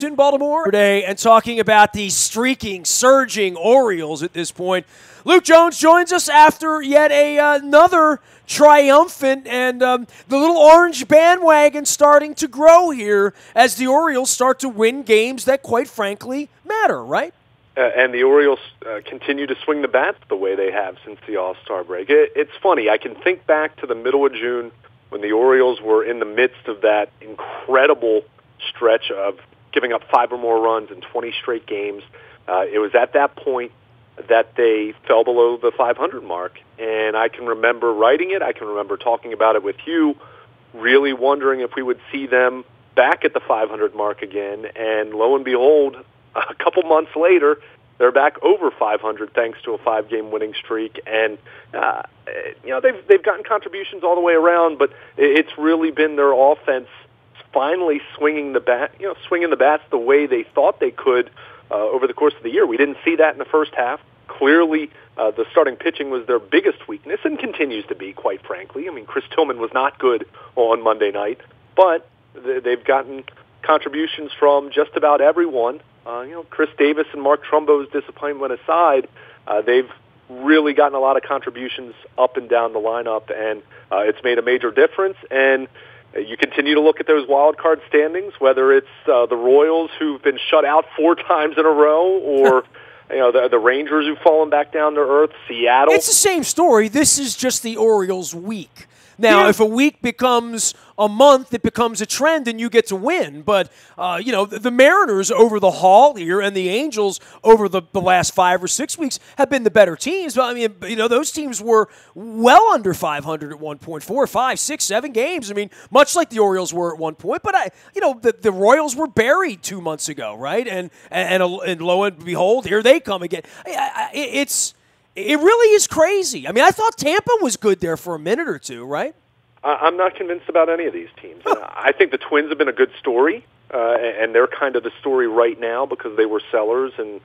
in Baltimore today and talking about the streaking, surging Orioles at this point. Luke Jones joins us after yet another triumphant, and the little orange bandwagon starting to grow here as the Orioles start to win games that, quite frankly, matter, right? And the Orioles continue to swing the bats the way they have since the All-Star break. It's funny. I can think back to the middle of June when the Orioles were in the midst of that incredible stretch of giving up 5 or more runs in 20 straight games. It was at that point that they fell below the 500 mark. And I can remember writing it. I can remember talking about it with you, really wondering if we would see them back at the 500 mark again. And lo and behold, a couple months later, they're back over 500 thanks to a 5-game winning streak. And, they've gotten contributions all the way around, but it's really been their offense finally swinging the bats the way they thought they could over the course of the year. We didn't see that in the first half. Clearly, the starting pitching was their biggest weakness and continues to be, quite frankly. I mean, Chris Tillman was not good on Monday night, but they've gotten contributions from just about everyone. Chris Davis and Mark Trumbo's disappointment aside, they've really gotten a lot of contributions up and down the lineup, and it's made a major difference. And you continue to look at those wild card standings, whether it's the Royals, who've been shut out 4 times in a row, or the Rangers who've fallen back down to earth, Seattle. It's the same story. This is just the Orioles' week. Now, if a week becomes a month, it becomes a trend and you get to win. But, the Mariners over the haul here and the Angels over the last 5 or 6 weeks have been the better teams. But, those teams were well under 500 at one point, 4, 5, 6, 7 games. I mean, much like the Orioles were at one point. But, the Royals were buried 2 months ago, right? And lo and behold, here they come again. It really is crazy. I mean, I thought Tampa was good there for a minute or two, right? I'm not convinced about any of these teams. I think the Twins have been a good story, and they're kind of the story right now because they were sellers, and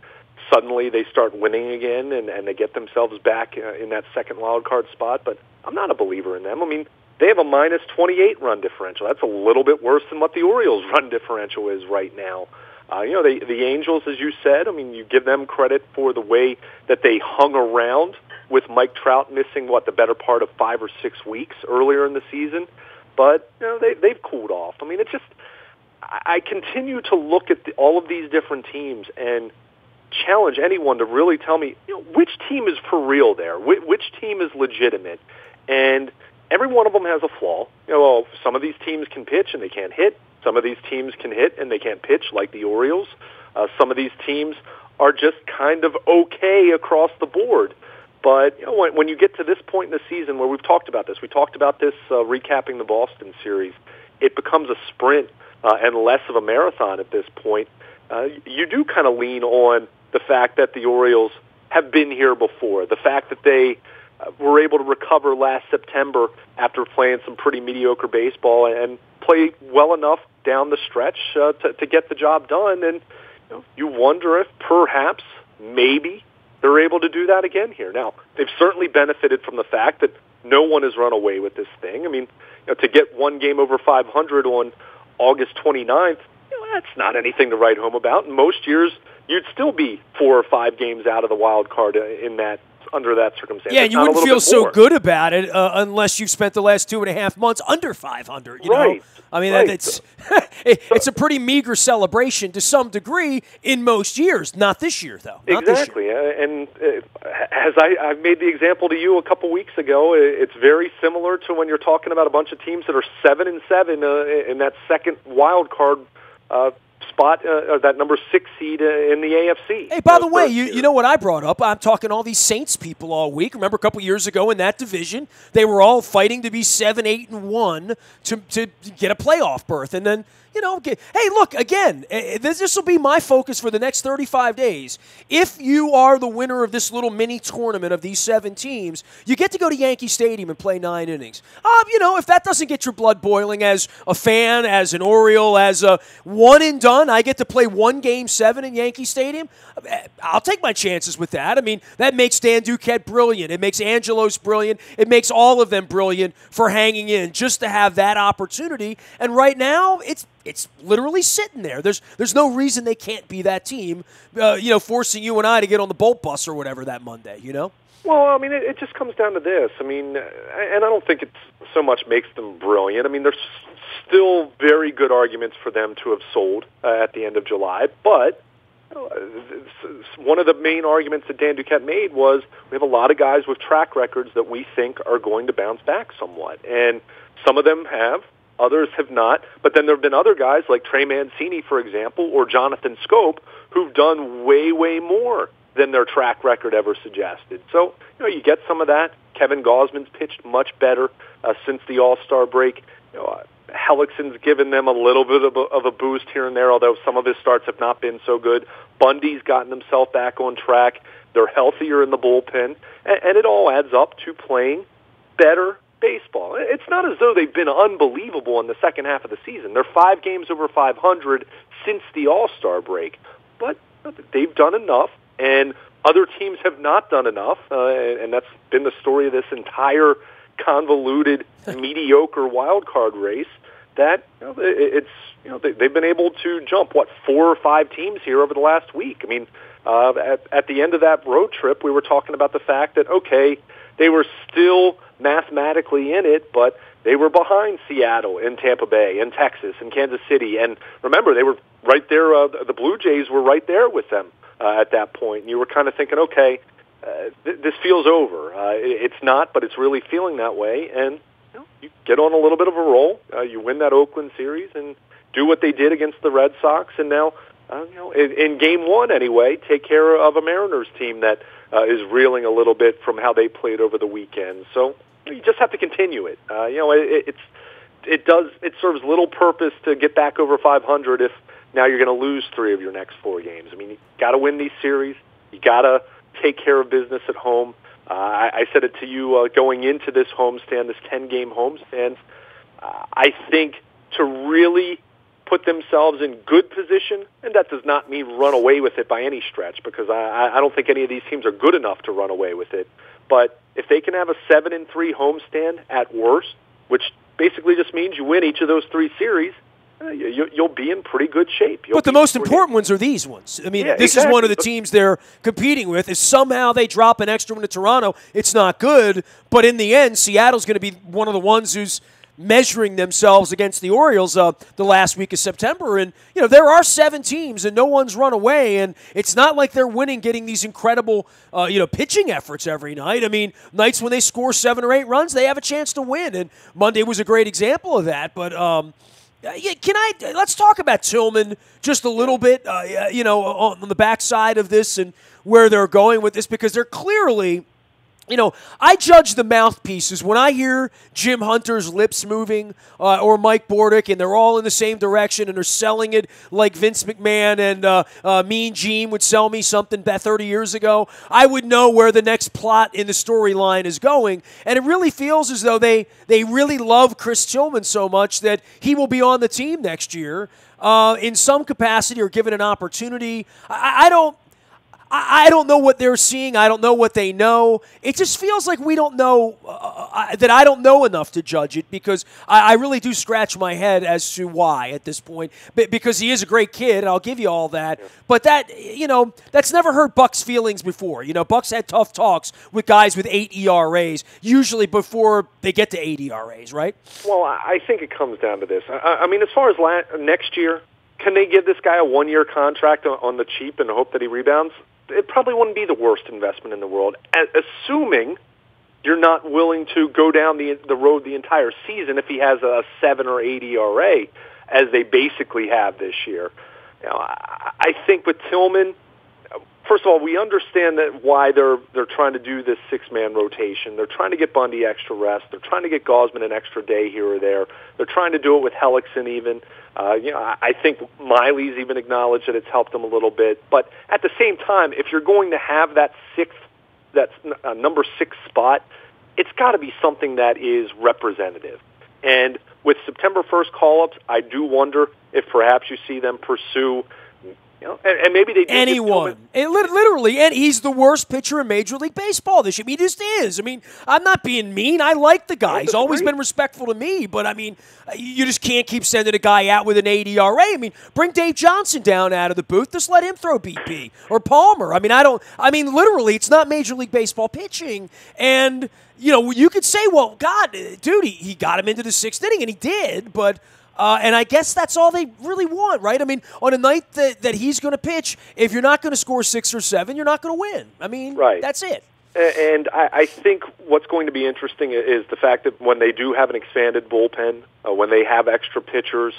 suddenly they start winning again, and they get themselves back in that second wild card spot. But I'm not a believer in them. I mean, they have a minus 28 run differential. That's a little bit worse than what the Orioles' run differential is right now. The Angels, as you said, you give them credit for the way that they hung around with Mike Trout missing, the better part of 5 or 6 weeks earlier in the season. But, they've cooled off. It's just, I continue to look at all of these different teams and challenge anyone to really tell me, which team is for real there? Which team is legitimate? And every one of them has a flaw. Some of these teams can pitch and they can't hit. Some of these teams can hit and they can't pitch, like the Orioles. Some of these teams are just kind of okay across the board. But when you get to this point in the season where we talked about this recapping the Boston series, it becomes a sprint and less of a marathon at this point. You do kind of lean on the fact that the Orioles have been here before, the fact that they were able to recover last September after playing some pretty mediocre baseball and play well enough down the stretch to get the job done. And you wonder if perhaps, maybe, they're able to do that again here. Now, they've certainly benefited from the fact that no one has run away with this thing. To get 1 game over 500 on August 29th, that's not anything to write home about. And most years, you'd still be 4 or 5 games out of the wild card under that circumstance. Yeah, and you wouldn't feel so good about it unless you've spent the last 2.5 months under 500. Right. It's a pretty meager celebration to some degree in most years. Not this year, though. Exactly. And as I made the example to you a couple weeks ago, it's very similar to when you're talking about a bunch of teams that are 7-7 in that second wild card spot, that number 6 seed in the AFC. Hey, by the way, you know what I brought up? I'm talking all these Saints people all week. Remember a couple years ago in that division, they were all fighting to be 7-8-1 to get a playoff berth. And then, hey, look, again, this will be my focus for the next 35 days. If you are the winner of this little mini tournament of these 7 teams, you get to go to Yankee Stadium and play 9 innings. If that doesn't get your blood boiling as a fan, as an Oriole, as a one and done, I get to play 1 Game 7 in Yankee Stadium. I'll take my chances with that. That makes Dan Duquette brilliant. It makes Angelos brilliant. It makes all of them brilliant for hanging in just to have that opportunity. And right now, it's it's literally sitting there. There's no reason they can't be that team, forcing you and I to get on the Bolt bus or whatever that Monday, Well, I mean, it just comes down to this. I mean, and I don't think it so much makes them brilliant. I mean, there's still very good arguments for them to have sold at the end of July, but one of the main arguments that Dan Duquette made was we have a lot of guys with track records that we think are going to bounce back somewhat. And some of them have, others have not. But then there have been other guys like Trey Mancini, for example, or Jonathan Scope, who've done way, way more than their track record ever suggested. So, you get some of that. Kevin Gausman's pitched much better since the All-Star break. Hellickson's given them a little bit of a boost here and there, although some of his starts have not been so good. Bundy's gotten himself back on track. They're healthier in the bullpen. And it all adds up to playing better baseball. It's not as though they've been unbelievable in the second half of the season. They're 5 games over 500 since the All-Star break. But they've done enough, and other teams have not done enough, and that's been the story of this entire convoluted, mediocre wild card race. That they've been able to jump 4 or 5 teams here over the last week. I mean, at the end of that road trip, we were talking about the fact that they were still mathematically in it, but they were behind Seattle and Tampa Bay and Texas and Kansas City. And remember, they were right there. The Blue Jays were right there with them at that point. And you were kind of thinking, this feels over. It's not, but it's really feeling that way. And you get on a little bit of a roll. You win that Oakland series and do what they did against the Red Sox. And now, in Game 1 anyway, take care of a Mariners team that is reeling a little bit from how they played over the weekend. So you just have to continue it. It serves little purpose to get back over 500 if now you're going to lose 3 of your next 4 games. I mean, you got to win these series. You got to take care of business at home. I said it to you going into this homestand, this 10-game homestand. I think to really put themselves in good position, and that does not mean run away with it by any stretch, because I don't think any of these teams are good enough to run away with it. But if they can have a 7-3 homestand at worst, which basically just means you win each of those 3 series, you'll be in pretty good shape. But the most important ones are these ones. I mean, this is one of the teams they're competing with. If somehow they drop an extra one to Toronto, it's not good. But in the end, Seattle's going to be one of the ones who's measuring themselves against the Orioles the last week of September. And, there are 7 teams, and no one's run away. And it's not like they're winning, getting these incredible, pitching efforts every night. I mean, nights when they score 7 or 8 runs, they have a chance to win. And Monday was a great example of that. But, let's talk about Tillman just a little bit, on the backside of this and where they're going with this, because they're clearly, I judge the mouthpieces. When I hear Jim Hunter's lips moving or Mike Bordick, and they're all in the same direction and they're selling it like Vince McMahon and Mean Gene would sell me something 30 years ago, I would know where the next plot in the storyline is going. And it really feels as though they really love Chris Tillman so much that he will be on the team next year in some capacity or given an opportunity. I don't know what they're seeing. I don't know what they know. It just feels like we don't know, that I don't know enough to judge it, because I really do scratch my head as to why at this point. Because he is a great kid, and I'll give you all that. But that's never hurt Buck's feelings before. Buck's had tough talks with guys with 8 ERAs, usually before they get to 8 ERAs, right? Well, I think it comes down to this. I mean, as far as next year, can they give this guy a 1-year contract on the cheap and hope that he rebounds? It probably wouldn't be the worst investment in the world, assuming you're not willing to go down the road the entire season if he has a 7 or 8 ERA, as they basically have this year. I think with Tillman, first of all, we understand that why they're trying to do this 6-man rotation. They're trying to get Bundy extra rest. They're trying to get Gausman an extra day here or there. They're trying to do it with Hellickson even. I think Miley's even acknowledged that it's helped them a little bit. But at the same time, if you're going to have that number 6 spot, it's got to be something that is representative. And with September 1st call-ups, I do wonder if perhaps you see them pursue And maybe they did anyone. Literally, and he's the worst pitcher in Major League Baseball this year. I mean, he just is. I mean, I'm not being mean. I like the guy. He's always been respectful to me. But, I mean, you just can't keep sending a guy out with an 8 ERA. I mean, bring Dave Johnson down out of the booth. Just let him throw BP. Or Palmer. I mean, literally, it's not Major League Baseball pitching. And, you could say, well, God, dude, he got him into the 6th inning, and he did. But... and I guess that's all they really want, right? I mean, on a night that he's going to pitch, if you're not going to score 6 or 7, you're not going to win. I mean, That's it. And I think what's going to be interesting is the fact that when they do have an expanded bullpen, when they have extra pitchers,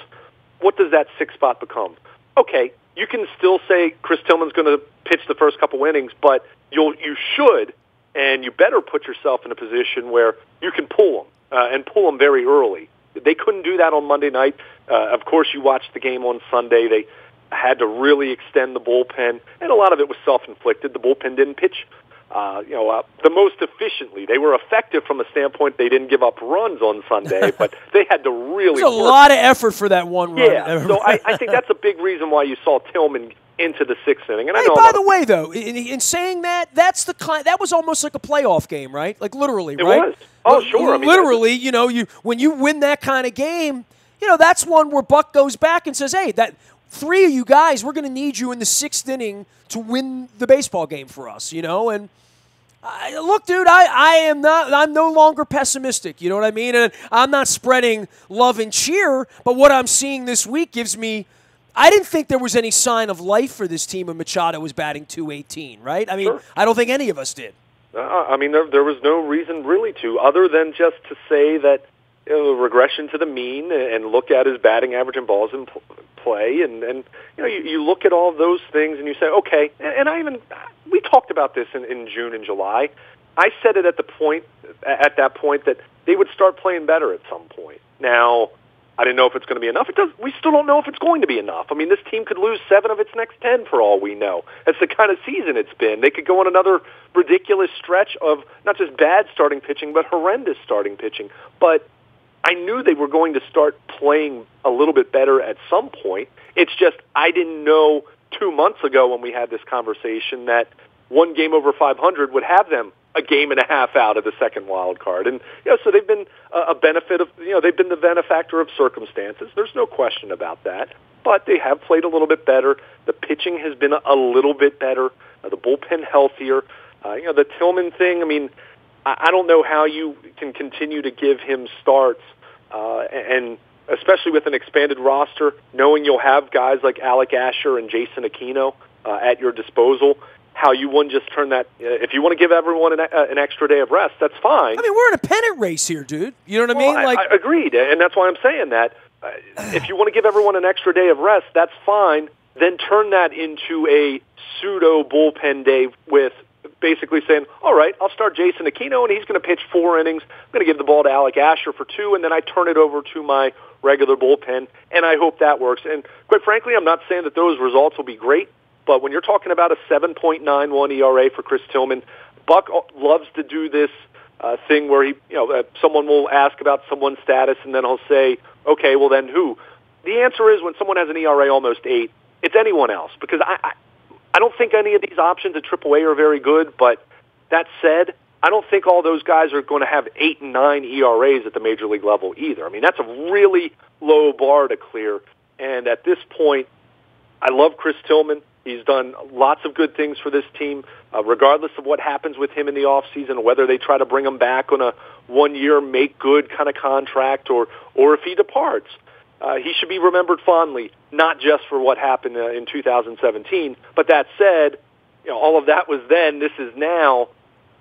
what does that 6th spot become? Okay, you can still say Chris Tillman's going to pitch the first couple innings, but you should, and you better put yourself in a position where you can pull them, and pull them very early. They couldn't do that on Monday night. Of course, you watched the game on Sunday. They had to really extend the bullpen, and a lot of it was self-inflicted. The bullpen didn't pitch, the most efficiently. They were effective from a standpoint they didn't give up runs on Sunday, but they had to really work. There's a lot of effort for that one run. Yeah, so I think that's a big reason why you saw Tillman into the 6th inning. And hey, by the way, though, in saying that, that was almost like a playoff game, right? Like literally, right? It was. Oh, sure. Literally, when you win that kind of game, that's one where Buck goes back and says, hey, that 3 of you guys, we're going to need you in the 6th inning to win the baseball game for us, and look, dude, I'm no longer pessimistic, you know what I mean? And I'm not spreading love and cheer, but what I'm seeing this week gives me, I didn't think there was any sign of life for this team when Machado was batting .218, right? I mean, sure. I don't think any of us did. There was no reason really to, other than just to say that regression to the mean and look at his batting average and balls in play, and you look at all those things and you say, okay. And we talked about this in June and July. I said it at that point that they would start playing better at some point. Now, I didn't know if it's going to be enough. We still don't know if it's going to be enough. I mean, this team could lose 7 of its next 10 for all we know. That's the kind of season it's been. They could go on another ridiculous stretch of not just bad starting pitching, but horrendous starting pitching. But I knew they were going to start playing a little bit better at some point. It's just I didn't know 2 months ago when we had this conversation that one game over 500 would have them a game and a half out of the second wild card. And, so they've been a benefit of, they've been the benefactor of circumstances. There's no question about that. But they have played a little bit better. The pitching has been a little bit better. The bullpen healthier. The Tillman thing, I mean, I don't know how you can continue to give him starts, and especially with an expanded roster, knowing you'll have guys like Alec Asher and Jason Aquino at your disposal. How you wouldn't just turn that, if you want to give everyone an extra day of rest, that's fine. I mean, we're in a pennant race here, dude. You know what I mean? I agreed, and that's why I'm saying that. If you want to give everyone an extra day of rest, that's fine. Then turn that into a pseudo bullpen day with basically saying, all right, I'll start Jason Aquino, and he's going to pitch 4 innings. I'm going to give the ball to Alec Asher for 2, and then I turn it over to my regular bullpen, and I hope that works. And quite frankly, I'm not saying that those results will be great, but when you're talking about a 7.91 ERA for Chris Tillman, Buck loves to do this thing where someone will ask about someone's status, and then he'll say, okay, well then who? The answer is when someone has an ERA almost 8, it's anyone else, because I don't think any of these options at AAA are very good, but that said, I don't think all those guys are going to have 8 and 9 ERAs at the major league level either. I mean, that's a really low bar to clear, and at this point, I love Chris Tillman. He's done lots of good things for this team, regardless of what happens with him in the offseason, whether they try to bring him back on a 1-year make-good kind of contract or if he departs. He should be remembered fondly, not just for what happened in 2017. But that said, all of that was then. This is now.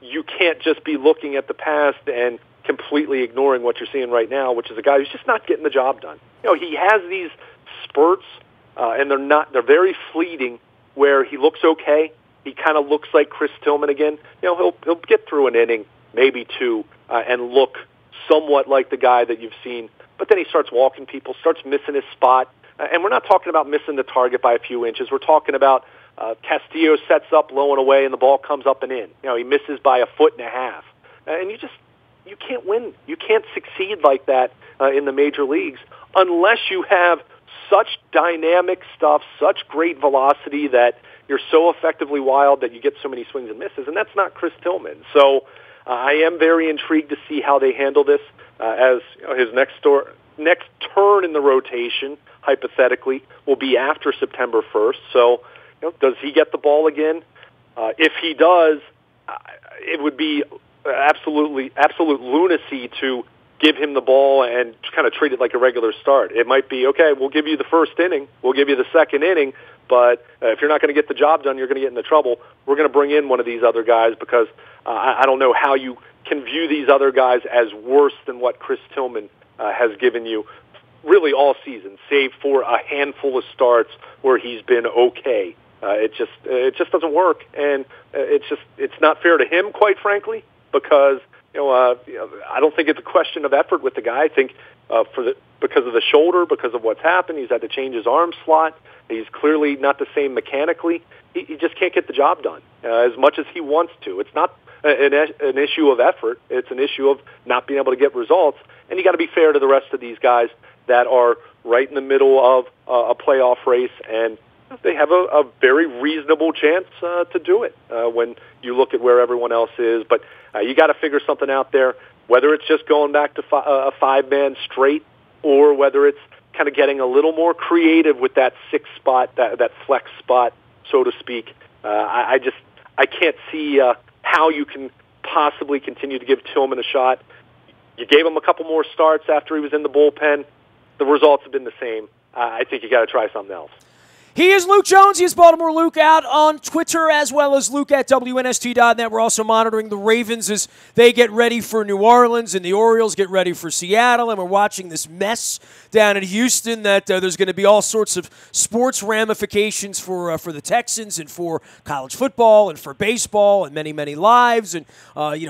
You can't just be looking at the past and completely ignoring what you're seeing right now, which is a guy who's just not getting the job done. He has these spurts, and they're very fleeting, where he looks okay. He kind of looks like Chris Tillman again. He'll get through an inning, maybe 2, and look somewhat like the guy that you've seen. But then he starts walking people, starts missing his spot. And we're not talking about missing the target by a few inches. We're talking about Castillo sets up low and away, and the ball comes up and in. He misses by 1.5 feet. And you can't win. You can't succeed like that in the major leagues unless you have such dynamic stuff, such great velocity that you're so effectively wild that you get so many swings and misses, and that's not Chris Tillman. So I am very intrigued to see how they handle this as his next turn in the rotation, hypothetically, will be after September 1st. So does he get the ball again? If he does, it would be absolute lunacy to give him the ball and kind of treat it like a regular start. It might be, okay, we'll give you the first inning, we'll give you the second inning, but if you're not going to get the job done, you're going to get into trouble. We're going to bring in one of these other guys because I don't know how you can view these other guys as worse than what Chris Tillman has given you really all season, save for a handful of starts where he's been okay. It just doesn't work, and it's not fair to him, quite frankly, because I don't think it's a question of effort with the guy. I think because of the shoulder, because of what's happened, he's had to change his arm slot. He's clearly not the same mechanically. He just can't get the job done as much as he wants to. It's not an issue of effort. It's an issue of not being able to get results. And you got to be fair to the rest of these guys that are right in the middle of a playoff race, and they have a very reasonable chance to do it when you look at where everyone else is. But you got to figure something out there, whether it's just going back to a five-man straight or whether it's kind of getting a little more creative with that sixth spot, that flex spot, so to speak. I can't see how you can possibly continue to give Tillman a shot. You gave him a couple more starts after he was in the bullpen. The results have been the same. I think you got to try something else. He is Luke Jones. He is Baltimore Luke out on Twitter, as well as Luke at WNST.net. We're also monitoring the Ravens as they get ready for New Orleans and the Orioles get ready for Seattle. And we're watching this mess down in Houston that there's going to be all sorts of sports ramifications for the Texans and for college football and for baseball and many, many lives. And,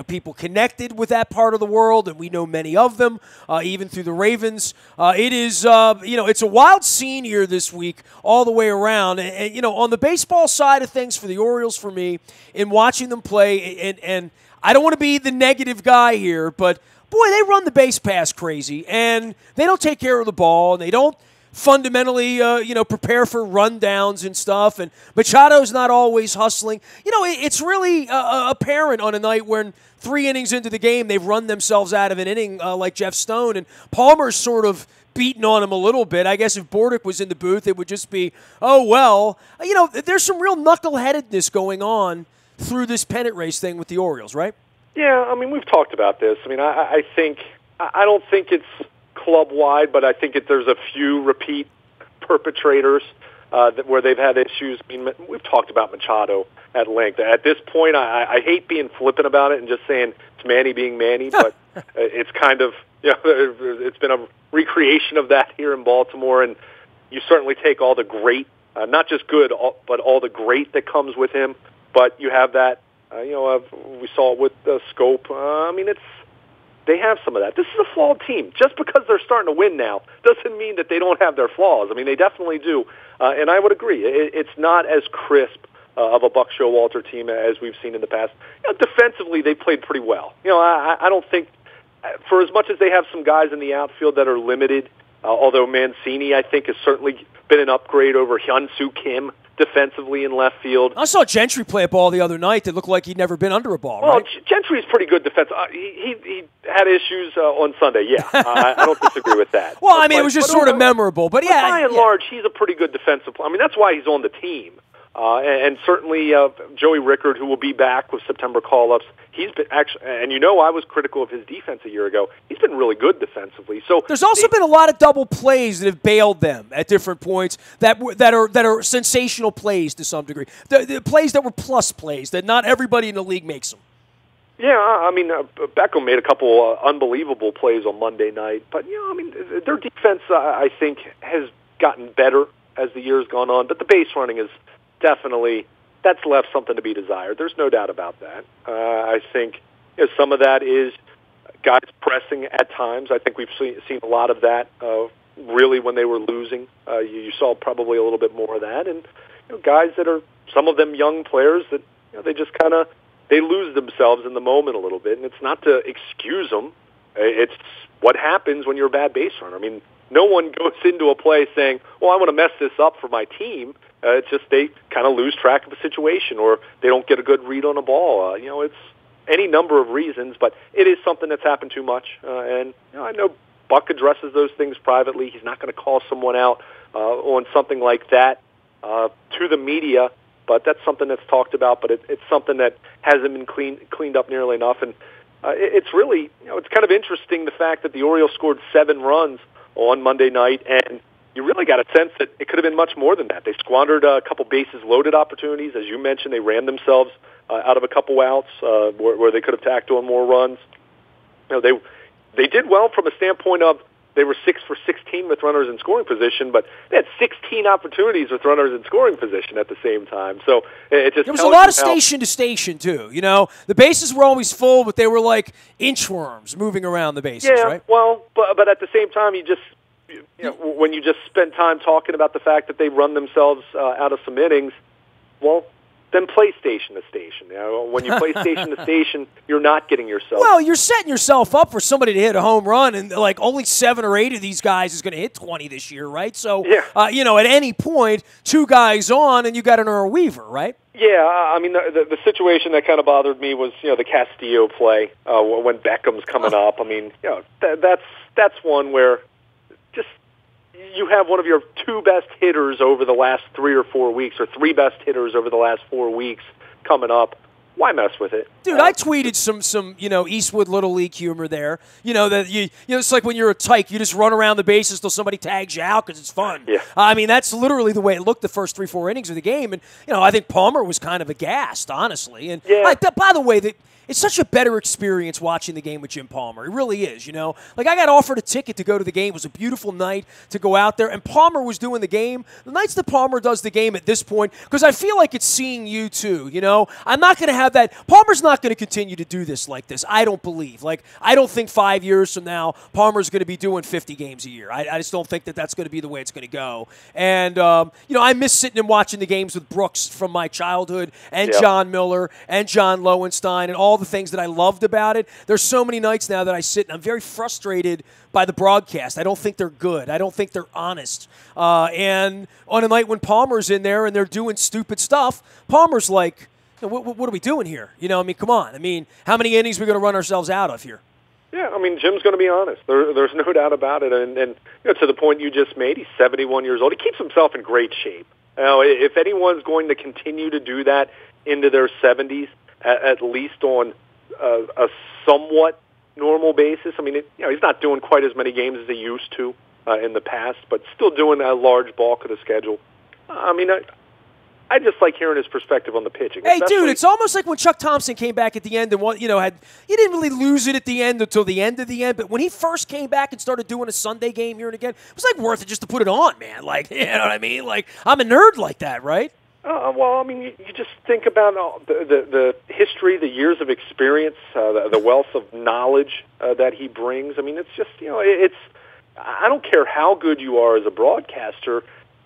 people connected with that part of the world, and we know many of them, even through the Ravens. It is, it's a wild scene here this week all the way around. And on the baseball side of things for the Orioles, for me, in watching them play, and I don't want to be the negative guy here, but boy, they run the base pass crazy, and they don't take care of the ball, and they don't fundamentally, prepare for rundowns and stuff. And Machado's not always hustling. It's really apparent on a night when 3 innings into the game, they've run themselves out of an inning like Jeff Stone, and Palmer's sort of beating on him a little bit. I guess if Bordick was in the booth, it would just be, oh, well. There's some real knuckleheadedness going on through this pennant race thing with the Orioles, right? Yeah, we've talked about this. I don't think it's club-wide, but I think there's a few repeat perpetrators where they've had issues. We've talked about Machado at length. At this point, I hate being flippant about it and just saying it's Manny being Manny, but it's kind of, it's been a recreation of that here in Baltimore, and you certainly take all the great, not just good, but all the great that comes with him, but you have that, we saw it with Scope. They have some of that. This is a flawed team. Just because they're starting to win now doesn't mean that they don't have their flaws. They definitely do. And I would agree. It's not as crisp of a Buck Showalter team as we've seen in the past. Defensively, they played pretty well. I don't think, for as much as they have some guys in the outfield that are limited, although Mancini, I think, has certainly been an upgrade over Hyun-Soo Kim defensively in left field. I saw Gentry play a ball the other night that looked like he'd never been under a ball, well, right? Gentry's pretty good defense. He had issues on Sunday, yeah. I don't disagree with that. Well, it was just sort of memorable. But yeah, by and large, he's a pretty good defensive player. That's why he's on the team. And certainly Joey Rickard, who will be back with September call-ups, he's been actually, and I was critical of his defense a year ago. He's been really good defensively. So there's also been a lot of double plays that have bailed them at different points that are sensational plays to some degree. The plays that were plus plays that not everybody in the league makes them. Yeah, Beckham made a couple unbelievable plays on Monday night, but their defense I think has gotten better as the year's gone on. But the base running is definitely, that's left something to be desired. There's no doubt about that. I think some of that is guys pressing at times. I think we've seen a lot of that really when they were losing. You saw probably a little bit more of that. And guys that are, some of them young players that they just kind of, they lose themselves in the moment a little bit. And it's not to excuse them. It's what happens when you're a bad base runner. no one goes into a play saying, well, I want to mess this up for my team. It's just they kind of lose track of a situation, or they don't get a good read on a ball. It's any number of reasons, but it is something that's happened too much. And I know Buck addresses those things privately. He's not going to call someone out on something like that to the media, but that's something that's talked about. But it's something that hasn't been cleaned up nearly enough. And it's really, it's kind of interesting the fact that the Orioles scored 7 runs on Monday night, and you really got a sense that it could have been much more than that. They squandered a couple bases-loaded opportunities. As you mentioned, they ran themselves out of a couple outs where they could have tacked on more runs. They did well from a standpoint of they were 6 for 16 with runners in scoring position, but they had 16 opportunities with runners in scoring position at the same time. So it just there was a lot of station to station too. The bases were always full, but they were like inchworms moving around the bases. Yeah, right? Well, but at the same time, when you just spend time talking about the fact that they run themselves out of some innings, well, then play station to station. When you play station to station, you're not getting yourself. Well, you're setting yourself up for somebody to hit a home run, and like only 7 or 8 of these guys is going to hit 20 this year, right? So, yeah. At any point, 2 guys on, and you got an Earl Weaver, right? Yeah, I mean, the situation that kind of bothered me was, the Castillo play when Beckham's coming up. I mean, that's one where just you have one of your 2 best hitters over the last 3 or 4 weeks, or 3 best hitters over the last 4 weeks coming up. Why mess with it? Dude, I tweeted some Eastwood Little League humor there. It's like when you're a tyke, you just run around the bases till somebody tags you out because it's fun. Yeah. I mean, that's literally the way it looked the first 3-4 innings of the game. And, I think Palmer was kind of aghast, honestly. And by the way, it's such a better experience watching the game with Jim Palmer. It really is, Like, I got offered a ticket to go to the game. It was a beautiful night to go out there, and Palmer was doing the game. The nights that Palmer does the game at this point, because I feel like it's seeing you too, I'm not going to have that. Palmer's not going to continue to do this like this, I don't believe. Like, I don't think 5 years from now Palmer's going to be doing 50 games a year. I just don't think that that's going to be the way it's going to go. And, I miss sitting and watching the games with Brooks from my childhood, and John Miller, and John Lowenstein, and all the things that I loved about it. There's so many nights now that I sit and I'm very frustrated by the broadcast. I don't think they're good. I don't think they're honest. And on a night when Palmer's in there and they're doing stupid stuff, Palmer's like, what are we doing here? Come on. How many innings are we going to run ourselves out of here? Yeah, Jim's going to be honest. There's no doubt about it. And to the point you just made, he's 71 years old. He keeps himself in great shape. If anyone's going to continue to do that into their 70s, at least on a somewhat normal basis. He's not doing quite as many games as he used to in the past, but still doing a large bulk of the schedule. I just like hearing his perspective on the pitching. Hey, dude, it's almost like when Chuck Thompson came back at the end and he didn't really lose it at the end until the end of the end, but when he first came back and started doing a Sunday game here and again, it was like worth it just to put it on, man. Like, you know what I mean? Like, I'm a nerd like that, right? You just think about the history, the years of experience, the wealth of knowledge that he brings. It's just, I don't care how good you are as a broadcaster,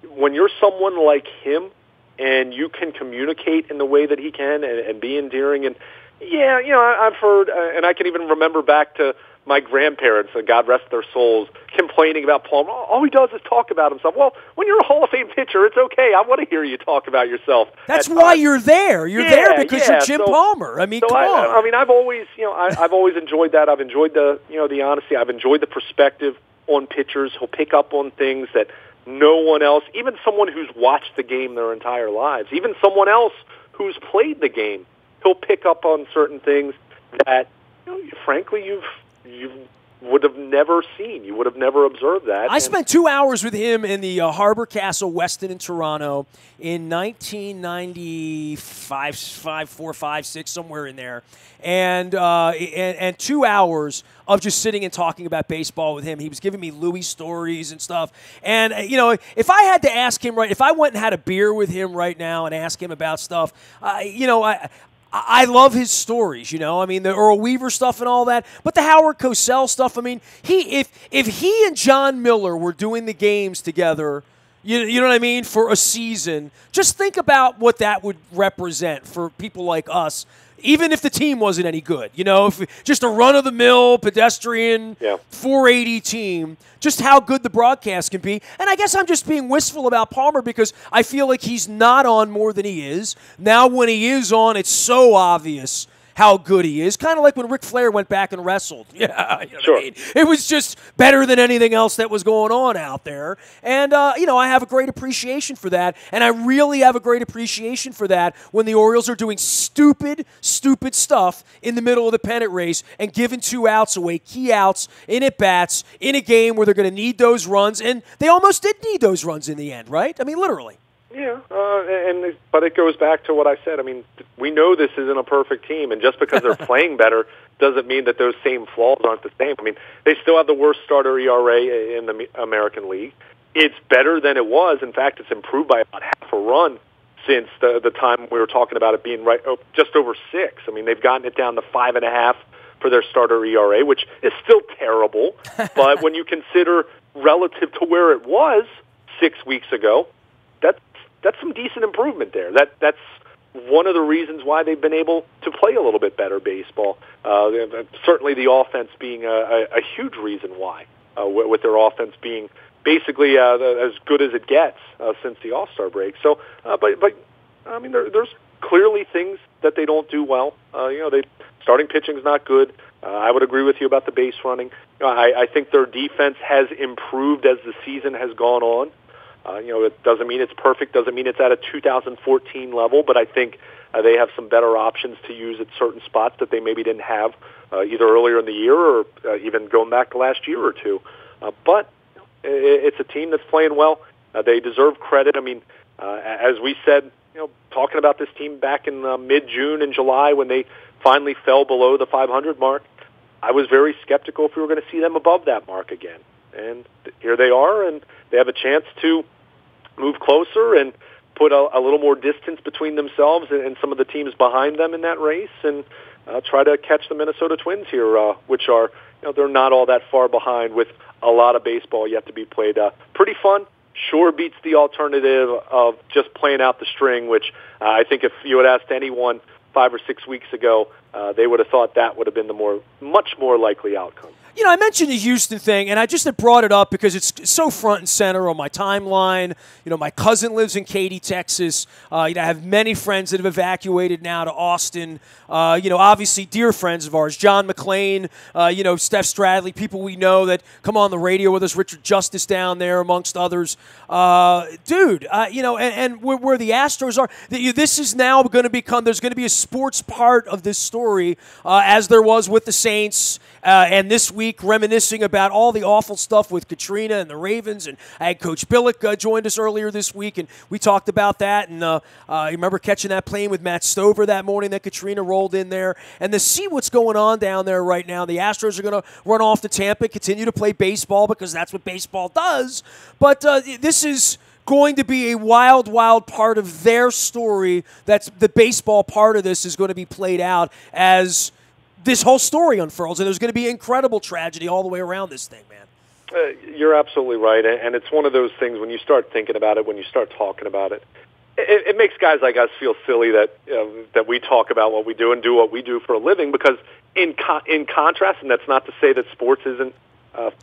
when you're someone like him and you can communicate in the way that he can and be endearing. And, I've heard, and I can even remember back to my grandparents, God rest their souls, complaining about Palmer. All he does is talk about himself. Well, when you're a Hall of Fame pitcher, it's okay. I want to hear you talk about yourself. That's why you're there. You're there because you're Jim Palmer. Come on. I've always, I've always enjoyed that. I've enjoyed the honesty. I've enjoyed the perspective on pitchers. He'll pick up on things that no one else, even someone who's watched the game their entire lives, even someone else who's played the game, he'll pick up on certain things that, frankly, you would have never seen. You would have never observed that. I spent 2 hours with him in the Harbor Castle Westin in Toronto in 1995, 4, 5, 6, somewhere in there. And 2 hours of just sitting and talking about baseball with him. He was giving me Louis stories and stuff. And, if I had to ask him if I went and had a beer with him right now and asked him about stuff, I love his stories, the Earl Weaver stuff and all that, but the Howard Cosell stuff. If he and John Miller were doing the games together, you know what I mean, for a season, just think about what that would represent for people like us. even if the team wasn't any good, if just a run-of-the-mill, pedestrian, 480 team, just how good the broadcast can be. And I guess I'm just being wistful about Palmer because I feel like he's not on more than he is. Now when he is on, it's so obvious how good he is. Kind of like when Ric Flair went back and wrestled. Yeah, sure. I mean? It was just better than anything else that was going on out there. And, I have a great appreciation for that. And I really have a great appreciation for that when the Orioles are doing stupid stuff in the middle of the pennant race and giving 2 outs away, key outs in at-bats, in a game where they're going to need those runs. And they almost did need those runs in the end, right? I mean, literally. Yeah, but it goes back to what I said. I mean, we know this isn't a perfect team, and just because they're playing better doesn't mean that those same flaws aren't the same. I mean, they still have the worst starter ERA in the American League. It's better than it was. In fact, it's improved by about half a run since the time we were talking about it being just over 6. I mean, they've gotten it down to 5.5 for their starter ERA, which is still terrible. But when you consider relative to where it was 6 weeks ago, that's some decent improvement there. That's one of the reasons why they've been able to play a little bit better baseball. Certainly the offense being a huge reason why, with their offense being basically as good as it gets since the All-Star break. So, but I mean, there's clearly things that they don't do well. Starting pitching is not good. I would agree with you about the base running. I think their defense has improved as the season has gone on. It doesn't mean it's perfect, doesn't mean it's at a 2014 level, but I think they have some better options to use at certain spots that they maybe didn't have either earlier in the year or even going back to last year or two. But it's a team that's playing well. They deserve credit. I mean, as we said, talking about this team back in mid-June and July when they finally fell below the 500 mark, I was very skeptical if we were going to see them above that mark again. And here they are, and they have a chance to move closer and put a little more distance between themselves and some of the teams behind them in that race and try to catch the Minnesota Twins here, which are, they're not all that far behind with a lot of baseball yet to be played. Pretty fun. Sure beats the alternative of just playing out the string, which I think if you had asked anyone 5 or 6 weeks ago, they would have thought that would have been the much more likely outcome. I mentioned the Houston thing, and I just had brought it up because it's so front and center on my timeline. My cousin lives in Katy, Texas. I have many friends that have evacuated now to Austin. Obviously dear friends of ours, John McClain, Steph Stradley, people we know that come on the radio with us, Richard Justice down there, amongst others. Dude, and where the Astros are, this is now going to become, there's going to be a sports part of this story, as there was with the Saints. And this week, reminiscing about all the awful stuff with Katrina and the Ravens. And I had Coach Billick joined us earlier this week, and we talked about that. And I remember catching that plane with Matt Stover that morning that Katrina rolled in there. And to see what's going on down there right now, the Astros are going to run off to Tampa, continue to play baseball because that's what baseball does. But this is going to be a wild, wild part of their story. That's the baseball part of this is going to be played out as this whole story unfurls, and there's going to be incredible tragedy all the way around this thing, man. You're absolutely right, and it's one of those things when you start thinking about it, when you start talking about it, it makes guys like us feel silly that we talk about what we do and do what we do for a living, because in contrast, and that's not to say that sports isn't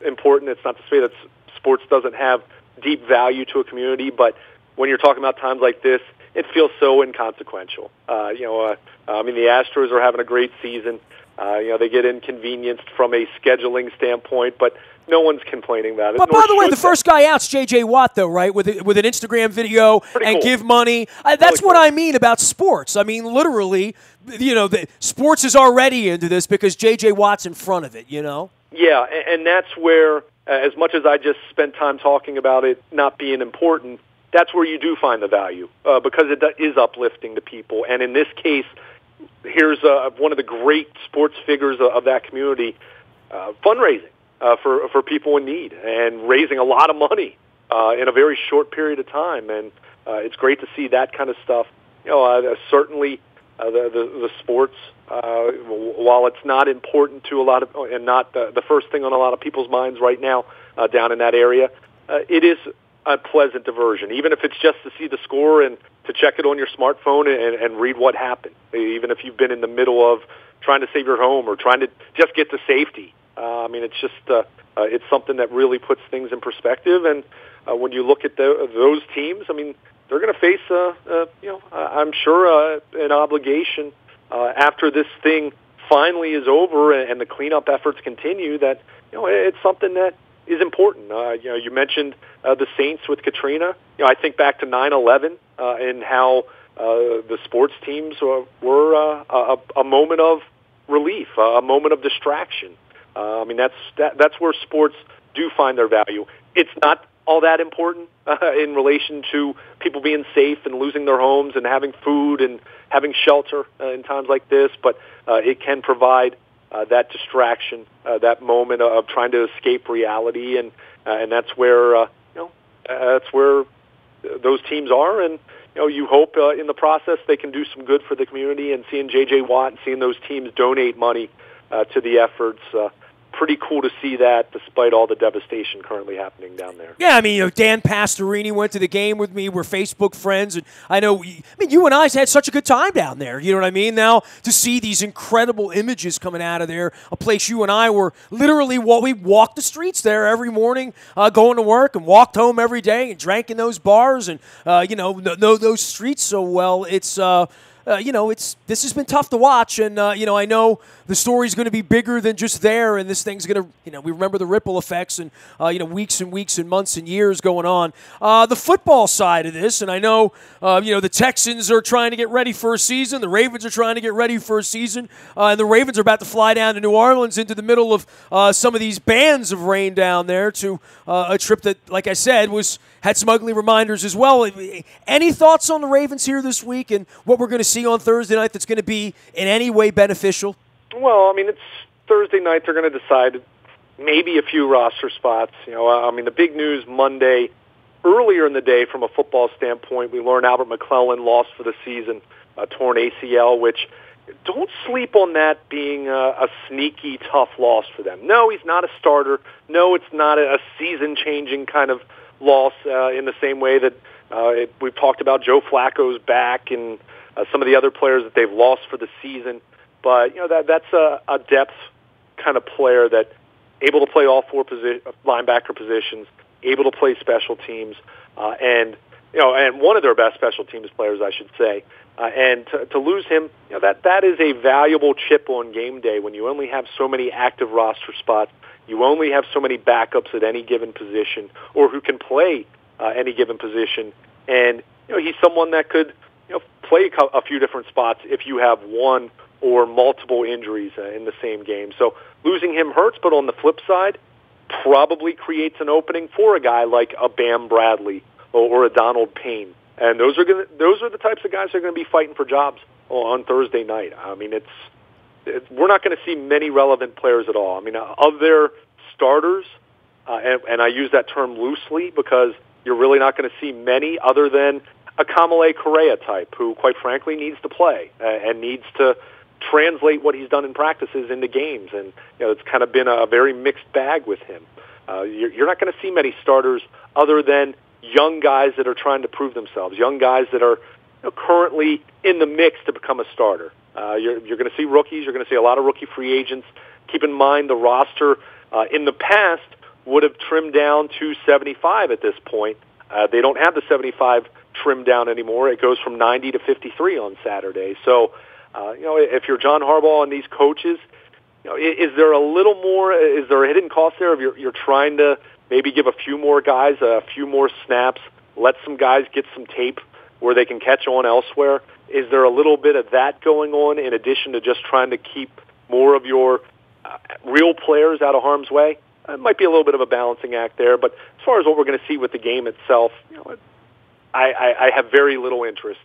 important, it's not to say that sports doesn't have deep value to a community, but when you're talking about times like this, it feels so inconsequential. I mean, the Astros are having a great season. They get inconvenienced from a scheduling standpoint, but no one's complaining about it. But by the way, the first guy out's J.J. Watt, though, right, with an Instagram video and cool. Give money. That's what I mean about sports. I mean, literally, sports is already into this because J.J. Watt's in front of it, Yeah, and that's where, as much as I just spent time talking about it not being important, that's where you do find the value because it is uplifting to people. And in this case, here's one of the great sports figures of that community fundraising for people in need and raising a lot of money in a very short period of time. And it's great to see that kind of stuff. Certainly the sports, while it's not important to a lot of, and not the first thing on a lot of people's minds right now down in that area, it is a pleasant diversion, even if it's just to see the score and to check it on your smartphone and read what happened, even if you've been in the middle of trying to save your home or trying to just get to safety. I mean, it's just it's something that really puts things in perspective. And when you look at those teams, I mean, they're going to face, I'm sure, an obligation after this thing finally is over and the cleanup efforts continue. That it's something that is important. You mentioned the Saints with Katrina. I think back to 9/11 and how the sports teams were a moment of relief, a moment of distraction. I mean, that's where sports do find their value. It's not all that important in relation to people being safe and losing their homes and having food and having shelter in times like this, but it can provide that distraction, that moment of trying to escape reality, and that's where that's where those teams are, and you hope in the process they can do some good for the community. And seeing J.J. Watt and seeing those teams donate money to the efforts, pretty cool to see that despite all the devastation currently happening down there. Yeah, I mean, Dan Pastorini went to the game with me. We're Facebook friends, and I know, you and I had such a good time down there. You know what I mean? Now, to see these incredible images coming out of there, a place you and I were literally, we walked the streets there every morning, going to work, and walked home every day, and drank in those bars, and, know those streets so well. It's, this has been tough to watch, and, I know the story's going to be bigger than just there, and this thing's going to, we remember the ripple effects and, weeks and weeks and months and years going on. The football side of this, and I know, the Texans are trying to get ready for a season, the Ravens are trying to get ready for a season, and the Ravens are about to fly down to New Orleans into the middle of some of these bands of rain down there to a trip that, like I said, had some ugly reminders as well. Any thoughts on the Ravens here this week and what we're going to see on Thursday night that's going to be in any way beneficial? Well, I mean, it's Thursday night. They're going to decide maybe a few roster spots. The big news Monday, earlier in the day from a football standpoint, we learned Albert McClellan lost for the season, a torn ACL, which don't sleep on that being a sneaky, tough loss for them. No, he's not a starter. No, it's not a season-changing kind of loss in the same way that we've talked about Joe Flacco's back and some of the other players that they've lost for the season. But, that's a depth kind of player that able to play all four linebacker positions, able to play special teams, and one of their best special teams players, I should say. And to lose him, that is a valuable chip on game day when you only have so many active roster spots. You only have so many backups at any given position or who can play any given position. And, he's someone that could, play a few different spots if you have one or multiple injuries in the same game. So losing him hurts, but on the flip side, probably creates an opening for a guy like a Bam Bradley or a Donald Payne. And those are the types of guys that are going to be fighting for jobs on Thursday night. I mean, we're not going to see many relevant players at all. I mean, of their starters, and I use that term loosely because you're really not going to see many other than a Kamale Correa type who, quite frankly, needs to play and needs to translate what he's done in practices into games. And, it's kind of been a very mixed bag with him. You're not going to see many starters other than young guys that are trying to prove themselves, young guys that are currently in the mix to become a starter. You're going to see rookies. You're going to see a lot of rookie free agents. Keep in mind the roster in the past would have trimmed down to 75 at this point. They don't have the 75 trimmed down anymore. It goes from 90 to 53 on Saturday. So, if you're John Harbaugh and these coaches, is there a little more? Is there a hidden cost there? If you're trying to maybe give a few more guys a few more snaps, let some guys get some tape where they can catch on elsewhere? Is there a little bit of that going on in addition to just trying to keep more of your real players out of harm's way? It might be a little bit of a balancing act there, but as far as what we're going to see with the game itself, I have very little interest.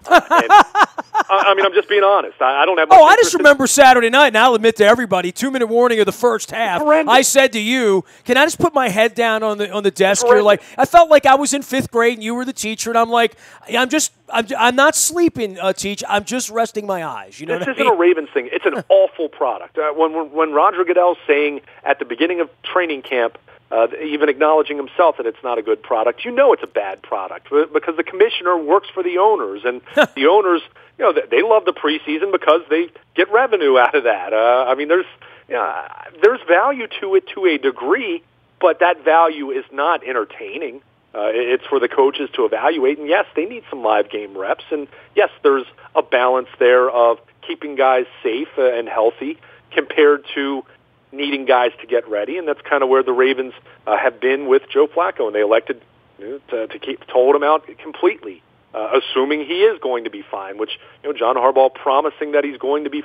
I'm just being honest. I don't have much I just remember Saturday night, and I'll admit to everybody, 2-minute warning of the first half. I said to you, can I just put my head down on the desk here? Like, I felt like I was in 5th grade and you were the teacher, and I'm like, I'm not sleeping, Teach. I'm just resting my eyes. You know this isn't a Ravens thing. It's an awful product. When Roger Goodell's saying at the beginning of training camp even acknowledging himself that it's not a good product. You know it's a bad product because the commissioner works for the owners, and the owners, they love the preseason because they get revenue out of that. I mean, there's value to it to a degree, but that value is not entertaining. It's for the coaches to evaluate, and yes, they need some live game reps, and yes, there's a balance there of keeping guys safe and healthy compared to needing guys to get ready, and that's kind of where the Ravens have been with Joe Flacco, and they elected to hold him out completely, assuming he is going to be fine, which, John Harbaugh promising that he's going to be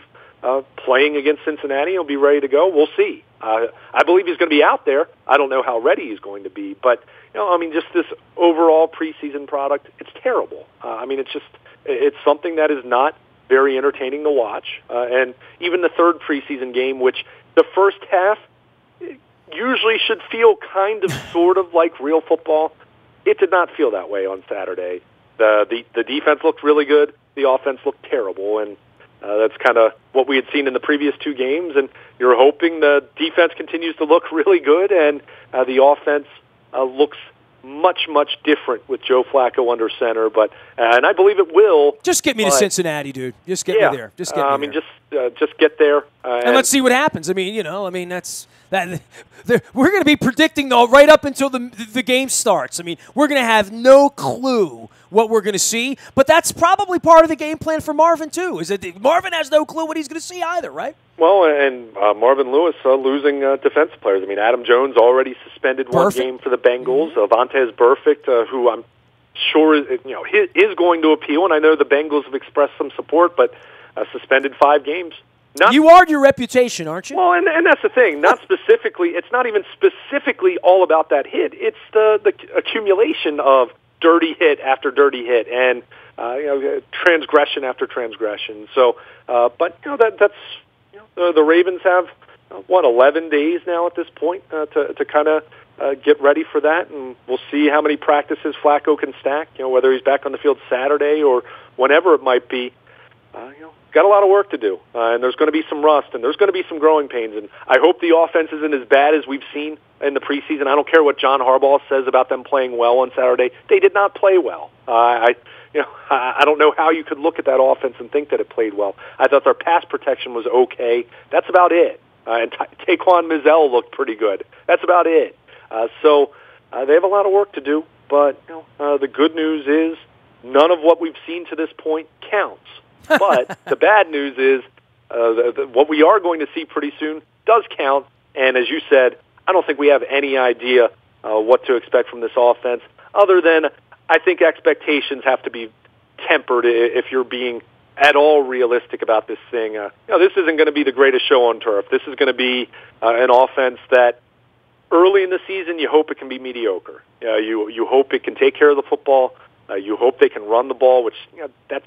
playing against Cincinnati, he'll be ready to go. We'll see. I believe he's going to be out there. I don't know how ready he's going to be, but just this overall preseason product, it's terrible. It's something that is not very entertaining to watch. And even the third preseason game, which the first half usually should feel kind of sort of like real football, it did not feel that way on Saturday. The defense looked really good. The offense looked terrible, and that's kind of what we had seen in the previous two games, and you're hoping the defense continues to look really good, and the offense looks much, much different with Joe Flacco under center. And I believe it will. Just get me to Cincinnati, dude. Just get me there. Just get me there. Just get there. And let's see what happens. That's that. We're going to be predicting right up until the game starts. We're going to have no clue what we're going to see, but that's probably part of the game plan for Marvin too. Is that Marvin has no clue what he's going to see either, right? Well, and Marvin Lewis losing defensive players. Adam Jones already suspended one game for the Bengals. Vontaze Burfict, who I'm sure is going to appeal, and I know the Bengals have expressed some support, but suspended 5 games. You are your reputation, aren't you? Well, and that's the thing. Not specifically. It's not even specifically all about that hit. It's the accumulation of dirty hit after dirty hit, and transgression after transgression. So, that's the Ravens have 11 days now at this point to kind of get ready for that, and we'll see how many practices Flacco can stack. Whether he's back on the field Saturday or whenever it might be. Got a lot of work to do, and there's going to be some rust, and there's going to be some growing pains, and I hope the offense isn't as bad as we've seen in the preseason. I don't care what John Harbaugh says about them playing well on Saturday. They did not play well. I don't know how you could look at that offense and think that it played well. I thought their pass protection was okay. That's about it. And Taquan Mizell looked pretty good. That's about it. So they have a lot of work to do, but the good news is none of what we've seen to this point counts. But the bad news is what we are going to see pretty soon does count, and as you said, I don't think we have any idea what to expect from this offense, other than I think expectations have to be tempered if you're being at all realistic about this thing. This isn't going to be the greatest show on turf. This is going to be an offense that early in the season you hope it can be mediocre. You hope it can take care of the football. You hope they can run the ball, which that's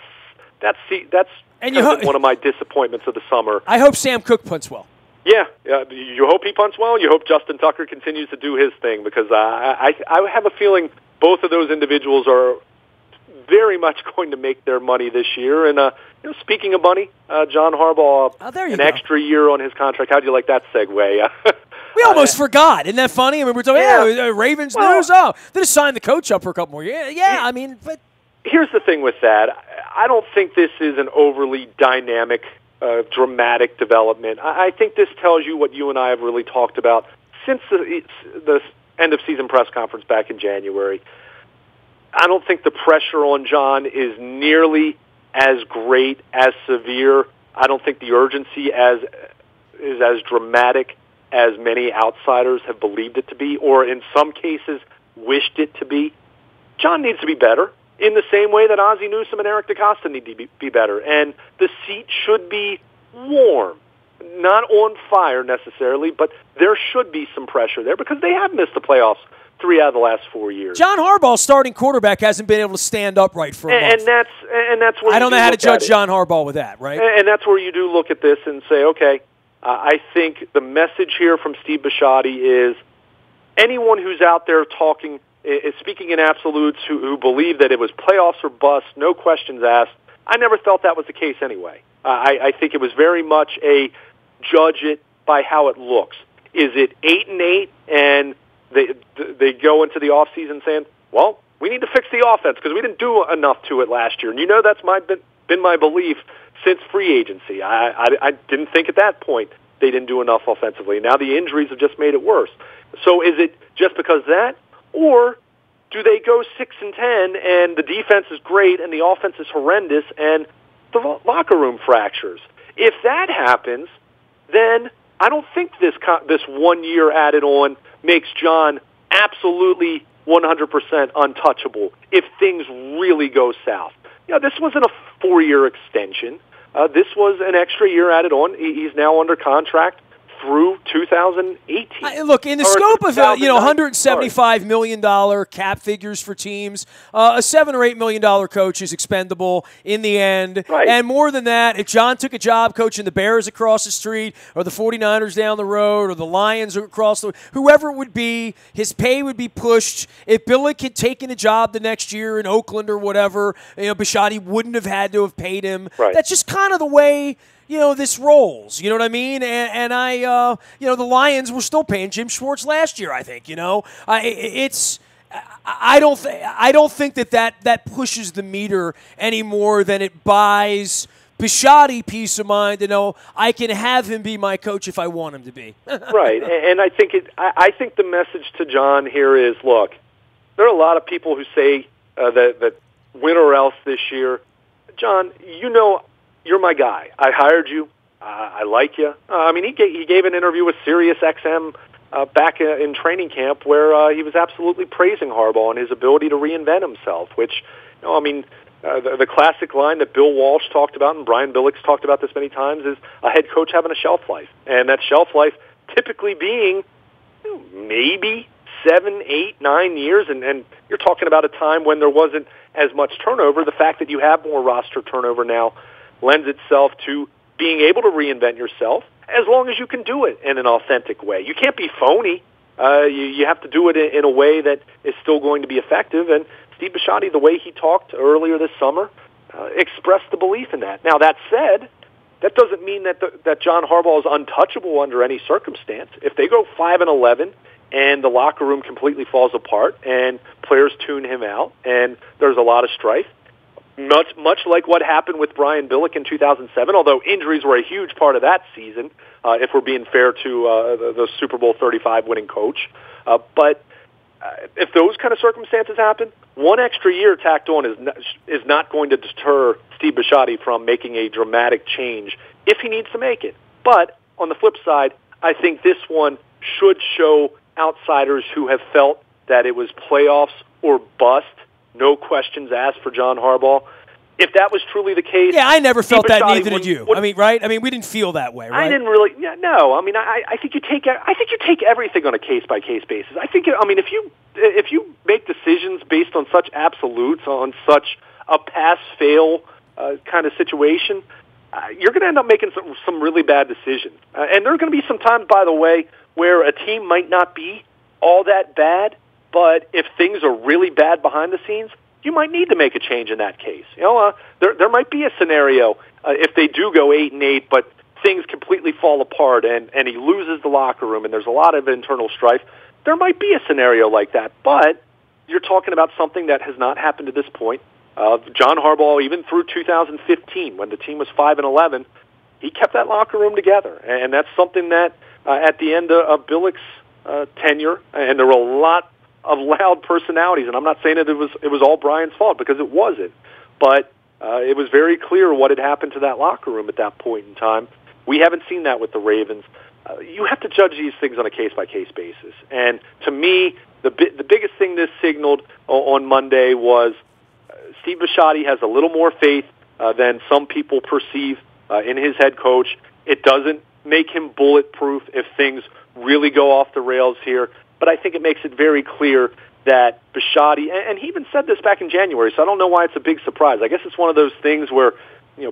one of my disappointments of the summer. I hope Sam Cook punts well. Yeah, you hope he punts well. You hope Justin Tucker continues to do his thing, because I have a feeling both of those individuals are very much going to make their money this year. And speaking of money, John Harbaugh, extra year on his contract. How do you like that segue? We almost forgot. Isn't that funny? We're talking, Ravens news. Oh, they just signed the coach up for a couple more years. But here's the thing with that. I don't think this is an overly dynamic, dramatic development. I think this tells you what you and I have really talked about since the end-of-season press conference back in January. I don't think the pressure on John is nearly as great, as severe. I don't think the urgency is as dramatic as many outsiders have believed it to be, or in some cases wished it to be. John needs to be better, in the same way that Ozzie Newsome and Eric DeCosta need to be better. And the seat should be warm, not on fire necessarily, but there should be some pressure there, because they have missed the playoffs 3 out of the last 4 years. John Harbaugh's starting quarterback hasn't been able to stand upright for a month. And that's where I don't know how to judge John Harbaugh with that, right? And that's where you do look at this and say, okay, I think the message here from Steve Bisciotti is anyone who's out there talking, is speaking in absolutes, who believe that it was playoffs or bust, no questions asked. I never felt that was the case anyway. I think it was very much a judge it by how it looks. Is it 8-8 and they go into the offseason saying, well, we need to fix the offense because we didn't do enough to it last year. And that's been my belief since free agency. I didn't think at that point they didn't do enough offensively. Now the injuries have just made it worse. So is it just because of that, or do they go 6-10 and the defense is great and the offense is horrendous and the locker room fractures? If that happens, then I don't think this 1 year added on makes John absolutely 100% untouchable if things really go south. This wasn't a 4-year extension. This was an extra year added on. He's now under contract through 2018. Look, in the scope of $175 million cap figures for teams, a $7 or $8 million coach is expendable in the end. Right. And more than that, if John took a job coaching the Bears across the street or the 49ers down the road or the Lions across the whoever it would be, his pay would be pushed. If Billick had taken a job the next year in Oakland or whatever, Bisciotti wouldn't have had to have paid him. Right. That's just kind of the way this rolls. You know what I mean? And the Lions were still paying Jim Schwartz last year, I think. I don't think that pushes the meter any more than it buys Bisciotti peace of mind to know I can have him be my coach if I want him to be. Right. And I think the message to John here is, look, there are a lot of people who say that win or else this year. John, you're my guy. I hired you. I like you. He gave an interview with Sirius XM back in training camp where he was absolutely praising Harbaugh and his ability to reinvent himself, which, the classic line that Bill Walsh talked about and Brian Billick's talked about this many times is a head coach having a shelf life. And that shelf life typically being maybe 7, 8, 9 years. And you're talking about a time when there wasn't as much turnover. The fact that you have more roster turnover now lends itself to being able to reinvent yourself as long as you can do it in an authentic way. You can't be phony. You have to do it in a way that is still going to be effective. And Steve Bisciotti, the way he talked earlier this summer, expressed the belief in that. Now, that said, that doesn't mean that John Harbaugh is untouchable under any circumstance. If they go 5-11 and the locker room completely falls apart and players tune him out and there's a lot of strife, much like what happened with Brian Billick in 2007, although injuries were a huge part of that season, if we're being fair to the Super Bowl 35 winning coach. But if those kind of circumstances happen, one extra year tacked on is not going to deter Steve Bisciotti from making a dramatic change if he needs to make it. But on the flip side, I think this one should show outsiders who have felt that it was playoffs or bust, no questions asked for John Harbaugh. If that was truly the case, I never felt that. Neither did you. Right? We didn't feel that way, right? I didn't really. Yeah, no. I think you take everything on a case by case basis. I think. If you make decisions based on such absolutes, on such a pass fail kind of situation, you're going to end up making some really bad decisions. And there are going to be some times, by the way, where a team might not be all that bad. But if things are really bad behind the scenes, you might need to make a change in that case. There might be a scenario if they do go 8-8, but things completely fall apart and he loses the locker room and there's a lot of internal strife. There might be a scenario like that, but you're talking about something that has not happened to this point. John Harbaugh, even through 2015, when the team was 5-11, he kept that locker room together, and that's something that at the end of Billick's tenure, and there were a lot of loud personalities, and I'm not saying that it was all Brian's fault, because it wasn't. But it was very clear what had happened to that locker room at that point in time. We haven't seen that with the Ravens. You have to judge these things on a case-by-case basis. And to me, the biggest thing this signaled on Monday was Steve Bisciotti has a little more faith than some people perceive in his head coach. It doesn't make him bulletproof if things really go off the rails here. But I think it makes it very clear that Bisciotti, and he even said this back in January, so I don't know why it's a big surprise. I guess it's one of those things where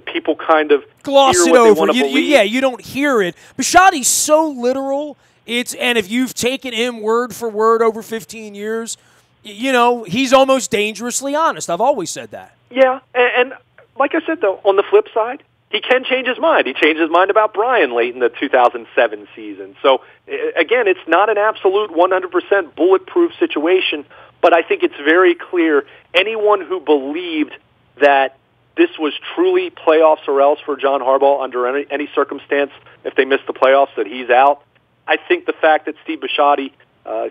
people kind of gloss hear it what over. They want to believe. You don't hear it. Bisciotti's so literal. And if you've taken him word for word over 15 years, he's almost dangerously honest. I've always said that. Yeah, and like I said, though, on the flip side, he can change his mind. He changed his mind about Brian late in the 2007 season. So, again, it's not an absolute 100% bulletproof situation, but I think it's very clear anyone who believed that this was truly playoffs or else for John Harbaugh under any circumstance, if they missed the playoffs, that he's out. I think the fact that Steve Bisciotti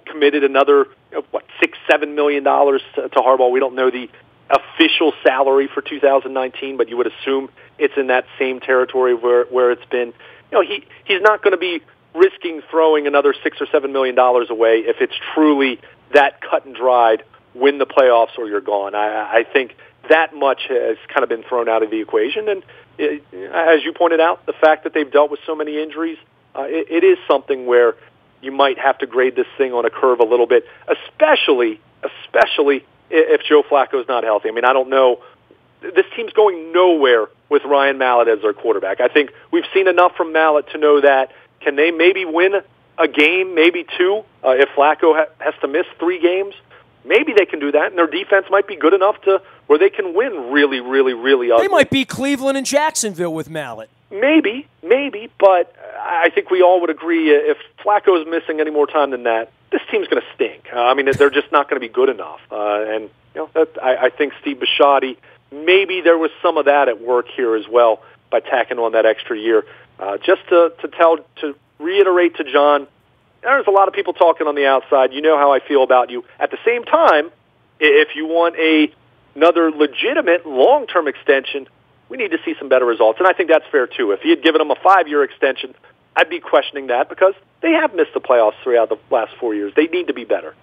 committed another, $6-7 million to Harbaugh, we don't know the official salary for 2019, but you would assume it's in that same territory where it's been. He's not going to be risking throwing another $6 or $7 million away if it's truly that cut and dried, win the playoffs or you're gone. I think that much has kind of been thrown out of the equation. And as you pointed out, the fact that they've dealt with so many injuries, it is something where you might have to grade this thing on a curve a little bit, especially if Joe Flacco's not healthy. I mean, I don't know. This team's going nowhere with Ryan Mallett as their quarterback. I think we've seen enough from Mallett to know that can they maybe win a game, maybe two, if Flacco has to miss 3 games. Maybe they can do that, and their defense might be good enough to where they can win really, really, really ugly. They might beat Cleveland and Jacksonville with Mallett. Maybe, but I think we all would agree if Flacco is missing any more time than that, this team's going to stink. I mean, they're just not going to be good enough. I think Steve Bisciotti, maybe there was some of that at work here as well by tacking on that extra year. Just to reiterate to John, there's a lot of people talking on the outside. You know how I feel about you. At the same time, if you want another legitimate long-term extension, we need to see some better results. And I think that's fair, too. If he had given them a 5-year extension, I'd be questioning that because they have missed the playoffs 3 out of the last 4 years. They need to be better.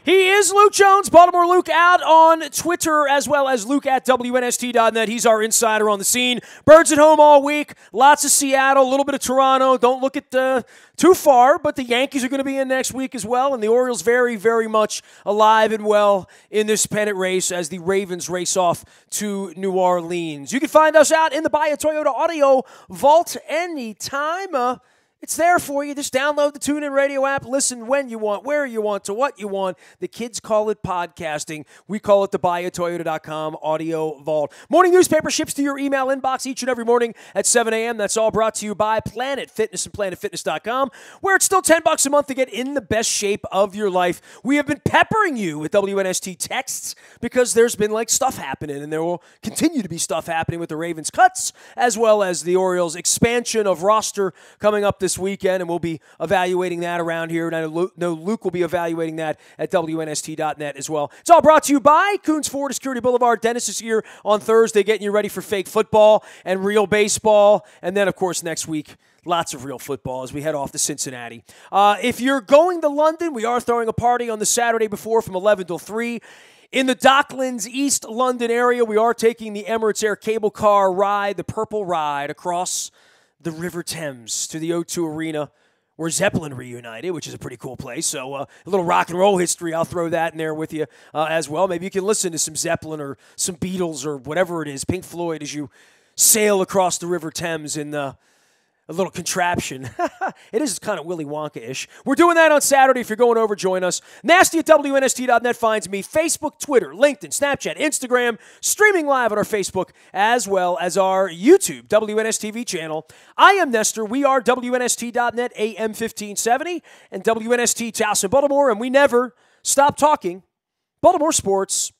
He is Luke Jones, Baltimore Luke, out on Twitter, as well as Luke at WNST.net. He's our insider on the scene. Birds at home all week. Lots of Seattle, a little bit of Toronto. Don't look at too far, but the Yankees are going to be in next week as well, and the Orioles very, very much alive and well in this pennant race as the Ravens race off to New Orleans. You can find us out in the Buy a Toyota Audio Vault anytime. It's there for you. Just download the TuneIn Radio app. Listen when you want, where you want, to what you want. The kids call it podcasting. We call it the buyatoyota.com Audio Vault. Morning newspaper ships to your email inbox each and every morning at 7 a.m. That's all brought to you by Planet Fitness and PlanetFitness.com, where it's still $10 a month to get in the best shape of your life. We have been peppering you with WNST texts because there's been stuff happening, and there will continue to be stuff happening with the Ravens cuts as well as the Orioles expansion of roster coming up this weekend, and we'll be evaluating that around here. And I know Luke will be evaluating that at WNST.net as well. It's all brought to you by Coons Ford Security Boulevard. Dennis is here on Thursday getting you ready for fake football and real baseball. And then, of course, next week, lots of real football as we head off to Cincinnati. If you're going to London, we are throwing a party on the Saturday before from 11 till 3. In the Docklands, East London area, we are taking the Emirates Air cable car ride, the Purple Ride, across the River Thames to the O2 Arena, where Zeppelin reunited, which is a pretty cool place. So a little rock and roll history, I'll throw that in there with you as well. Maybe you can listen to some Zeppelin or some Beatles or whatever it is, Pink Floyd, as you sail across the River Thames in a little contraption. It is kind of Willy Wonka-ish. We're doing that on Saturday. If you're going over, join us. Nasty at WNST.net finds me. Facebook, Twitter, LinkedIn, Snapchat, Instagram, streaming live on our Facebook, as well as our YouTube, WNSTV channel. I am Nestor. We are WNST.net, AM 1570, and WNST Towson, Baltimore, and we never stop talking Baltimore sports.